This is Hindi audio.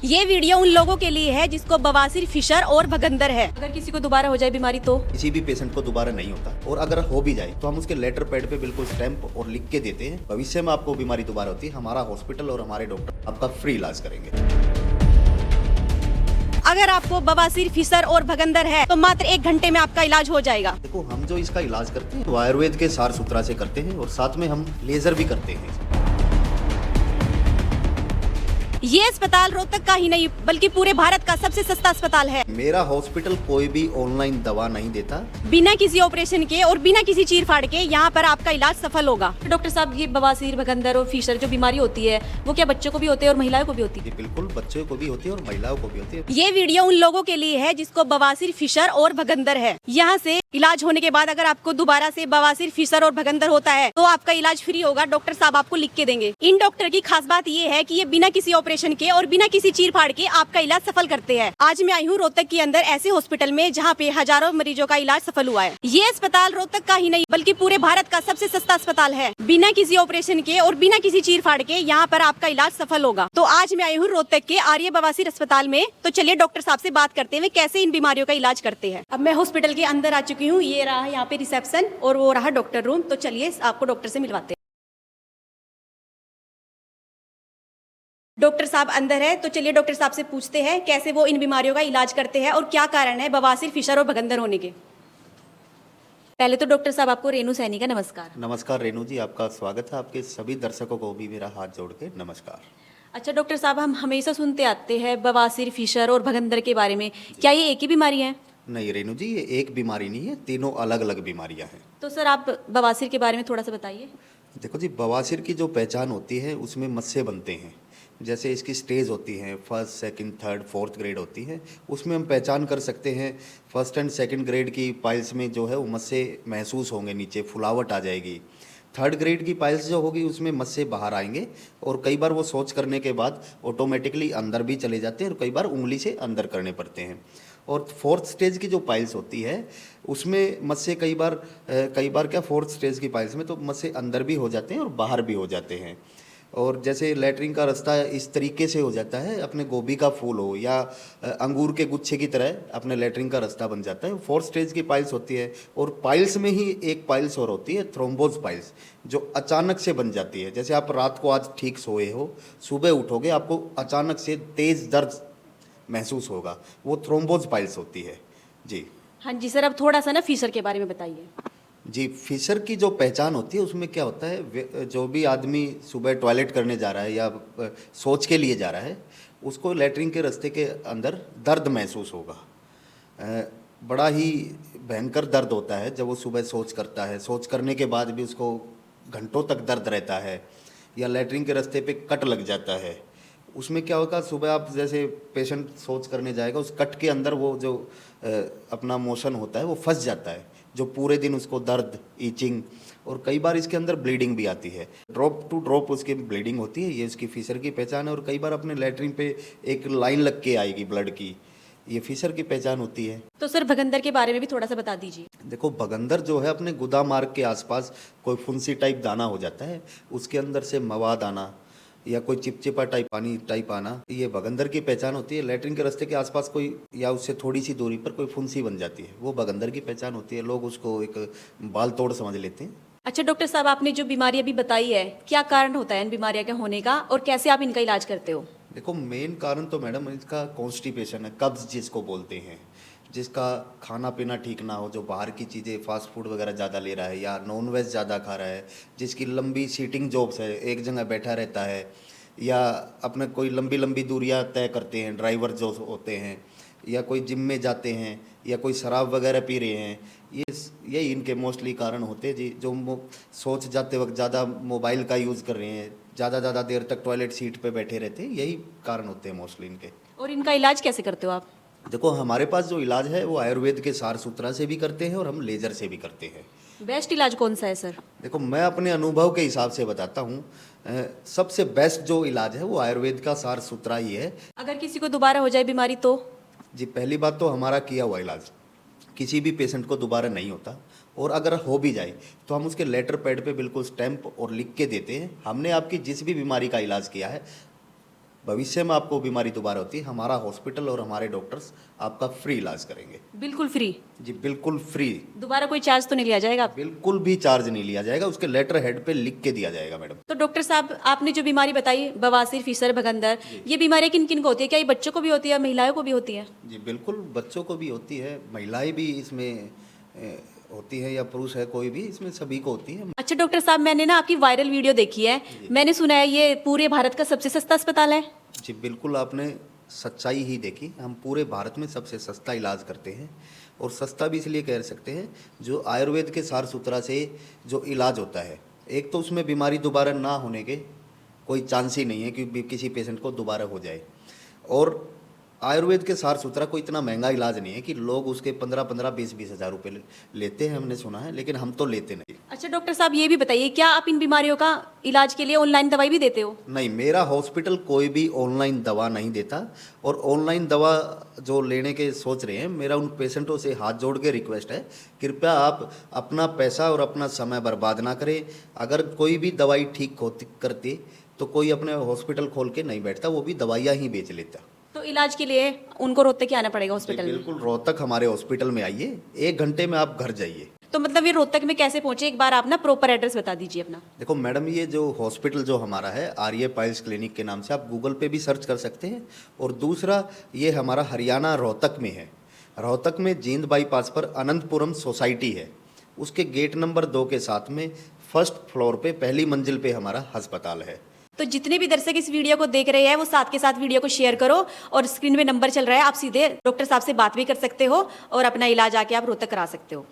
ये वीडियो उन लोगों के लिए है जिसको बवासीर, फिशर और भगंदर है। अगर किसी को दोबारा हो जाए बीमारी तो किसी भी पेशेंट को दोबारा नहीं होता, और अगर हो भी जाए तो हम उसके लेटर पैड पे बिल्कुल स्टैंप और लिख के देते हैं। भविष्य में आपको बीमारी दोबारा होती है, हमारा हॉस्पिटल और हमारे डॉक्टर आपका फ्री इलाज करेंगे। अगर आपको बवासीर, फिशर और भगंदर है तो मात्र 1 घंटे में आपका इलाज हो जाएगा। देखो, हम जो इसका इलाज करते हैं वो आयुर्वेद के सार सुथरा से करते हैं, और साथ में हम लेजर भी करते हैं। ये अस्पताल रोहतक का ही नहीं बल्कि पूरे भारत का सबसे सस्ता अस्पताल है। मेरा हॉस्पिटल कोई भी ऑनलाइन दवा नहीं देता। बिना किसी ऑपरेशन के और बिना किसी चीर फाड़ के यहाँ पर आपका इलाज सफल होगा। डॉक्टर साहब, ये बवासीर, भगंदर और फिशर जो बीमारी होती है वो क्या बच्चों को भी होती है और महिलाओं को भी होती है? जी बिल्कुल, बच्चों को भी होती है और महिलाओं को भी होती है। ये वीडियो उन लोगों के लिए है जिसको बवासीर, फिशर और भगंदर है। यहाँ से इलाज होने के बाद अगर आपको दोबारा से बवासीर, फिशर और भगंदर होता है तो आपका इलाज फ्री होगा। डॉक्टर साहब आपको लिख के देंगे। इन डॉक्टर की खास बात ये है कि ये बिना किसी ऑपरेशन के और बिना किसी चीर फाड़ के आपका इलाज सफल करते हैं। आज मैं आई हूँ रोहतक के अंदर ऐसे हॉस्पिटल में जहाँ पे हजारों मरीजों का इलाज सफल हुआ है। ये अस्पताल रोहतक का ही नहीं बल्कि पूरे भारत का सबसे सस्ता अस्पताल है। बिना किसी ऑपरेशन के और बिना किसी चीर फाड़ के यहाँ पर आपका इलाज सफल होगा। तो आज मैं आई हूँ रोहतक के आर्य बवासीर अस्पताल में। तो चलिए डॉक्टर साहब से बात करते हैं कैसे इन बीमारियों का इलाज करते हैं। अब मैं हॉस्पिटल के अंदर आ चुकी हूँ। ये रहा यहाँ पे रिसेप्शन और वो रहा डॉक्टर रूम। तो चलिए आपको डॉक्टर से मिलवाते हैं। डॉक्टर साहब अंदर है, तो चलिए डॉक्टर साहब से पूछते हैं कैसे वो इन बीमारियों का इलाज करते हैं और क्या कारण है बवासीर, फिशर और भगंदर होने के। पहले तो डॉक्टर साहब आपको रेणु सैनी का नमस्कार। नमस्कार रेणु जी, आपका स्वागत है। आपके सभी दर्शकों को भी मेरा हाथ जोड़ के नमस्कार। अच्छा डॉक्टर साहब, हम हमेशा सुनते आते हैं बवासीर, फिशर और भगंदर के बारे में। क्या ये एक ही बीमारी है? नहीं रेणु जी, ये एक बीमारी नहीं है, तीनों अलग अलग बीमारियां हैं। तो सर आप बवासीर के बारे में थोड़ा सा बताइए। देखो जी, बवासीर की जो पहचान होती है उसमें मस्से बनते हैं। जैसे इसकी स्टेज होती है, first, second, third, fourth grade होती है। उसमें हम पहचान कर सकते हैं। फर्स्ट एंड सेकंड ग्रेड की पाइल्स में जो है वो मस्से महसूस होंगे, नीचे फुलावट आ जाएगी। थर्ड ग्रेड की पाइल्स जो होगी उसमें मस्से बाहर आएंगे, और कई बार वो सोच करने के बाद ऑटोमेटिकली अंदर भी चले जाते हैं, और कई बार उंगली से अंदर करने पड़ते हैं। और फोर्थ स्टेज की जो पाइल्स होती है उसमें मस्से कई बार क्या, फोर्थ स्टेज की पाइल्स में तो मस्से अंदर भी हो जाते हैं और बाहर भी हो जाते हैं। और जैसे लैट्रिन का रास्ता इस तरीके से हो जाता है, अपने गोभी का फूल हो या अंगूर के गुच्छे की तरह अपने लैट्रिन का रास्ता बन जाता है। फोर्थ स्टेज की पाइल्स होती है। और पाइल्स में ही एक पाइल्स और होती है, थ्रोम्बोज पाइल्स, जो अचानक से बन जाती है। जैसे आप रात को आज ठीक सोए हो, सुबह उठोगे आपको अचानक से तेज़ दर्द महसूस होगा, वो थ्रोम्बोज पाइल्स होती है जी। हाँ जी सर, अब थोड़ा सा ना फिशर के बारे में बताइए। जी, फिशर की जो पहचान होती है उसमें क्या होता है, जो भी आदमी सुबह टॉयलेट करने जा रहा है या शौच के लिए जा रहा है, उसको लैट्रिन के रास्ते के अंदर दर्द महसूस होगा। बड़ा ही भयंकर दर्द होता है जब वो सुबह शौच करता है। शौच करने के बाद भी उसको घंटों तक दर्द रहता है, या लैट्रिन के रास्ते पे कट लग जाता है। उसमें क्या होगा, सुबह आप जैसे पेशेंट शौच करने जाएगा, उस कट के अंदर वो जो अपना मोशन होता है वो फंस जाता है, जो पूरे दिन उसको दर्द, ईचिंग, और कई बार इसके अंदर ब्लीडिंग भी आती है। ड्रॉप टू ड्रॉप उसकी ब्लीडिंग होती है। ये उसकी फिशर की पहचान है। और कई बार अपने लैट्रिन पे एक लाइन लग के आएगी ब्लड की, ये फिशर की पहचान होती है। तो सर भगंदर के बारे में भी थोड़ा सा बता दीजिए। देखो, भगंदर जो है अपने गुदा मार्ग के आसपास कोई फुंसी टाइप दाना हो जाता है, उसके अंदर से मवाद आना या कोई चिपचिपा टाइप पानी टाइप आना, ये भगंदर की पहचान होती है। लैट्रिन के रास्ते के आसपास कोई या उससे थोड़ी सी दूरी पर कोई फुंसी बन जाती है, वो भगंदर की पहचान होती है। लोग उसको एक बाल तोड़ समझ लेते हैं। अच्छा डॉक्टर साहब, आपने जो बीमारी अभी बताई है, क्या कारण होता है इन बीमारियों के होने का और कैसे आप इनका इलाज करते हो? देखो, मेन कारण तो मैडम इसका कॉन्स्टिपेशन है, कब्ज जिसको बोलते हैं। जिसका खाना पीना ठीक ना हो, जो बाहर की चीज़ें फास्ट फूड वगैरह ज़्यादा ले रहा है या नॉन वेज ज़्यादा खा रहा है, जिसकी लंबी सीटिंग जॉब्स है, एक जगह बैठा रहता है, या अपने कोई लंबी लंबी दूरियां तय करते हैं, ड्राइवर जो होते हैं, या कोई जिम में जाते हैं, या कोई शराब वगैरह पी रहे हैं, यही इनके मोस्टली कारण होते हैं जी। जो सोच जाते वक्त ज़्यादा मोबाइल का यूज़ कर रहे हैं, ज़्यादा देर तक टॉयलेट सीट पे बैठे रहते हैं, यही कारण होते हैं मोस्टली इनके। और इनका इलाज कैसे करते हो आप? देखो, हमारे पास जो इलाज है वो आयुर्वेद के सार सुथरा से भी करते हैं और हम लेजर से भी करते हैं। बेस्ट इलाज कौन सा है सर? देखो, मैं अपने अनुभव के हिसाब से बताता हूँ, सबसे बेस्ट जो इलाज है वो आयुर्वेद का सार सुथरा ही है। अगर किसी को दोबारा हो जाए बीमारी तो? जी, पहली बात तो हमारा किया हुआ इलाज किसी भी पेशेंट को दोबारा नहीं होता, और अगर हो भी जाए तो हम उसके लेटर पैड पे बिल्कुल स्टैंप और लिख के देते हैं। हमने आपकी जिस भी बीमारी का इलाज किया है भविष्य में आपको बीमारी दोबारा होती है, हमारा हॉस्पिटल और हमारे डॉक्टर्स आपका फ्री इलाज करेंगे। बिल्कुल फ्री, जी बिल्कुल फ्री, दोबारा कोई चार्ज तो नहीं लिया जाएगा? बिल्कुल भी चार्ज नहीं लिया जाएगा, उसके लेटर हेड पे लिख के दिया जाएगा मैडम। तो डॉक्टर साहब, आपने जो बीमारी बताई बवासीर, फीसर, भगंदर, ये बीमारियां किन किन को होती है? क्या ये बच्चों को भी होती है, महिलाओं को भी होती है? जी बिल्कुल, बच्चों को भी होती है, महिलाएं भी इसमें होती है, या पुरुष है कोई भी, इसमें सभी को होती है। अच्छा डॉक्टर साहब, मैंने ना आपकी वायरल वीडियो देखी है, मैंने सुना है ये पूरे भारत का सबसे सस्ता अस्पताल है। जी बिल्कुल, आपने सच्चाई ही देखी, हम पूरे भारत में सबसे सस्ता इलाज करते हैं। और सस्ता भी इसलिए कह सकते हैं, जो आयुर्वेद के सार सूत्रा से जो इलाज होता है, एक तो उसमें बीमारी दोबारा ना होने के कोई चांस ही नहीं है कि किसी पेशेंट को दोबारा हो जाए। और आयुर्वेद के सार सूत्रा कोई इतना महंगा इलाज नहीं है कि लोग उसके 15-15, 20-20 हज़ार रुपये लेते हैं, हमने सुना है, लेकिन हम तो लेते नहीं। अच्छा डॉक्टर साहब, ये भी बताइए, क्या आप इन बीमारियों का इलाज के लिए ऑनलाइन दवाई भी देते हो? नहीं, मेरा हॉस्पिटल कोई भी ऑनलाइन दवा नहीं देता। और ऑनलाइन दवा जो लेने के सोच रहे हैं, मेरा उन पेशेंटों से हाथ जोड़ के रिक्वेस्ट है, कृपया आप अपना पैसा और अपना समय बर्बाद ना करें। अगर कोई भी दवाई ठीक होती करती तो कोई अपने हॉस्पिटल खोल के नहीं बैठता, वो भी दवाइयाँ ही बेच लेता। तो इलाज के लिए उनको रोहतक के आना पड़ेगा हॉस्पिटल में? बिल्कुल, रोहतक हमारे हॉस्पिटल में आइए, 1 घंटे में आप घर जाइए। तो मतलब ये रोहतक में कैसे पहुंचे, एक बार आप ना प्रॉपर एड्रेस बता दीजिए अपना। देखो मैडम, ये जो हॉस्पिटल जो हमारा है, आर्य पाइल्स क्लिनिक के नाम से आप गूगल पे भी सर्च कर सकते हैं। और दूसरा, ये हमारा हरियाणा रोहतक में है। रोहतक में जींद बाईपास पर अनंतपुरम सोसाइटी है, उसके गेट नंबर 2 के साथ में फर्स्ट फ्लोर पे पहली मंजिल पे हमारा अस्पताल है। तो जितने भी दर्शक इस वीडियो को देख रहे हैं, वो साथ के साथ वीडियो को शेयर करो, और स्क्रीन में नंबर चल रहा है, आप सीधे डॉक्टर साहब से बात भी कर सकते हो और अपना इलाज आके आप रोहतक करा सकते हो।